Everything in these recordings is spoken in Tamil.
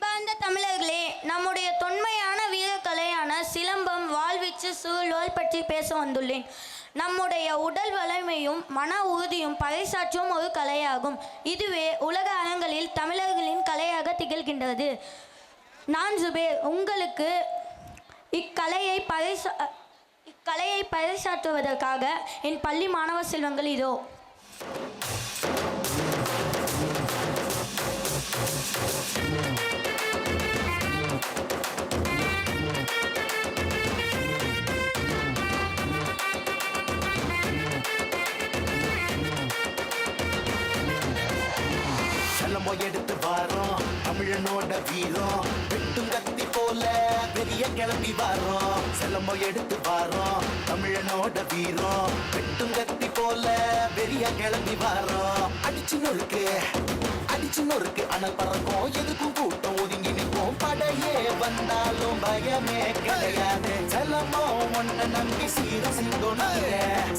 அன்பார்ந்த தமிழர்களே, நம்முடைய தொன்மையான வீரக்கலையான சிலம்பம், வாழ்வீச்சு, சூழ்வாள் பற்றி பேச வந்துள்ளேன். நம்முடைய உடல் வலிமையும் மன உறுதியும் பறைசாற்றும் ஒரு கலையாகும். இதுவே உலக அரங்கில் தமிழர்களின் கலையாக திகழ்கின்றது. நான் ஜுபேர் உங்களுக்கு இக்கலையை பறைசாற்றுவதற்காக என் பள்ளி மாணவ செல்வங்கள் இதோ. செல்லமோ எடுத்து வாரோம் தமிழனோட வீரம், வெட்டும் கத்தி போல பெரிய கிளம்பி வாரோம். செல்லமோ எடுத்து வாரோம் தமிழனோட வீரம், வெட்டும் கத்தி போல பெரிய கிளம்பி வாரோம். அடிச்சு நொறுக்கு அனல் பறக்கும், எதுக்கும் கூட்டம் ஒதுங்கி நிற்கும். படையே வந்தாலும் பயமே கிடையாது. செல்லமோ ஒன்ன நம்பி சீர சிந்தோம்.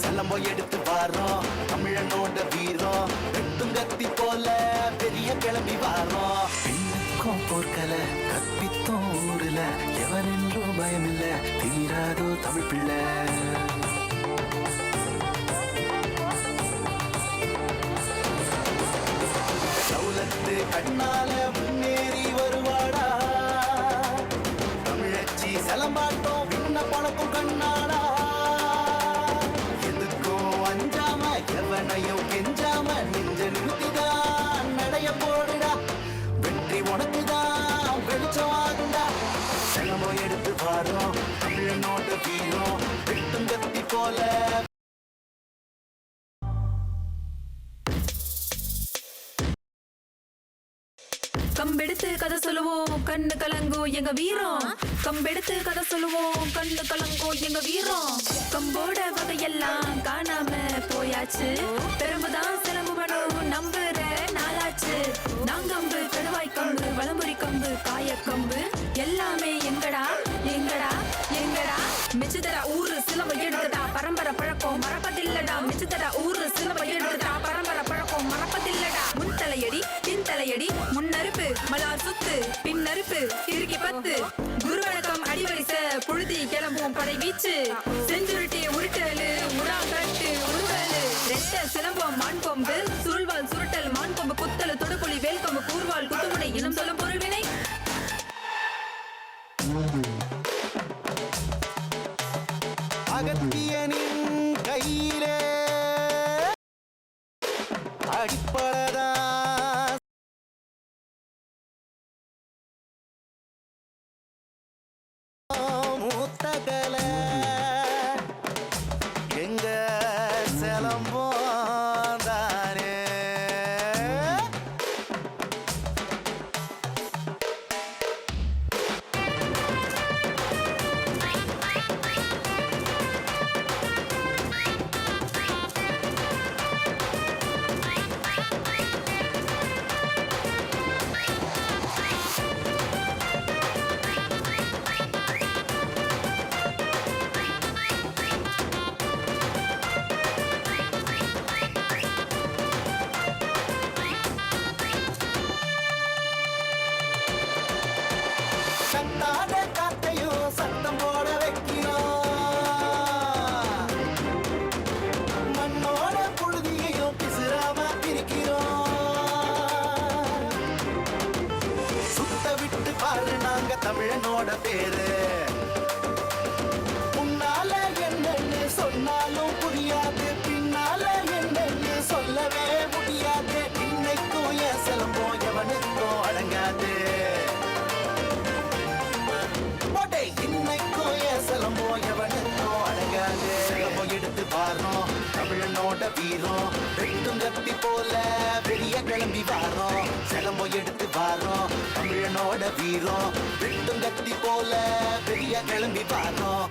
செல்லமோ எடுத்து வாரோம் தமிழனோட வீரம், வெட்டும் கத்தி போல பெரிய கிளம்பி வாரோம். பெண்ணுக்கும் போர்க்கல கற்பித்தோம் ஊருல, எவன் என்றோ பயமில்ல தீராதோ தமிழ் பிள்ளை. சௌலத்து கண்ணால முன்னேறி வருவாடா, தமிழச்சி செலம்பாட்டம் விண்ண பழக்கம் கண்ணாடா. எதுக்கும் அஞ்சாம எவனையும் கெஞ்சாம நெஞ்ச நிறுத்திதான் நடைய போடுடா. வெற்றி உனக்குதான் வெளிச்சம் ஆகுண்டா. செலமோ எடுத்து பாரோம் தமிழனோட வீரம், வெட்டும் கத்தி போல. கம்பெடுத்து கதை சொல்லுவோம் கண்ணு கலங்கோ எங்க வீரம். கம்பெடுத்து கதை சொல்லுவோம் கண்ணு கலங்கோ எங்க வீரம். கம்போட வகையெல்லாம் காணாம போயாச்சு, பெரும்புதான் சிலம்பு மனம் நம்புற நாளாச்சு. நாங்கம்பு, கடுவாய் கம்பு, வளமுறி கம்பு, காயக்கம்பு எல்லாமே எங்கடா எங்கடா எங்கடா. மிச்சதரா ஊரு சிலம்ப எடுத்துட்டா பரம்பரை பழக்கம் மறப்பதில்லடா. மிச்சதரா ஊரு சிலம்ப எடுத்துட்டா பரம்பரை பழக்கம் மறப்பதில்லடா. முன் தலையடி பின் தலையடி, முன்னறுப்பு மலார் சுத்து, பின்னறுப்பு திருக்கி பத்து, குருவணக்கம் அடிவரிச புழுதி கிளம்பும் படை வீச்சு. செஞ்சுருட்டி உருட்டலு உடாங்கட்டு உருவலு, ரெட்ட சிலம்பம் மான் கொம்பு, சுருள்வால் சுருட்டல் மான் கொம்பு, குத்தலு தொடுப்புலி வேல்கொம்பு, கூர்வால் குத்துமுனை இன்னும் சொல்லும் பொருள் வினை. அகத்தியனின் கையிலே அடிப்படதா மூத்தகல எங்க செலம்போ தானே. சத்தாத காத்தையும் சத்தம் போட வைக்கிறோம், மண்ணோட புழுதியையும் பிசுறாம பிரிக்கிறோம். சுத்த விட்டு பாரு நாங்க தமிழனோட பேரு. முன்னால என்னன்னு சொன்னாலும் புரியாது, பின்னால என்னன்னு சொல்லவே முடியாது. இன்னைக்கும் என் சிலம்பம் எவனுக்கும் அடங்காது. இன்னைக்கும் என் சிலம்போ எவனுக்கும் அடங்காது. சிலம்போ எடுத்து வாரோம் தமிழனோட வீரம், வெட்டும் கத்தி போல வெளிய கிளம்பி வாரோம். சிலம்போ எடுத்து வாரோம் தமிழனோட வீரம், வெட்டும் கத்தி போல வெளிய கிளம்பி வாரோம்.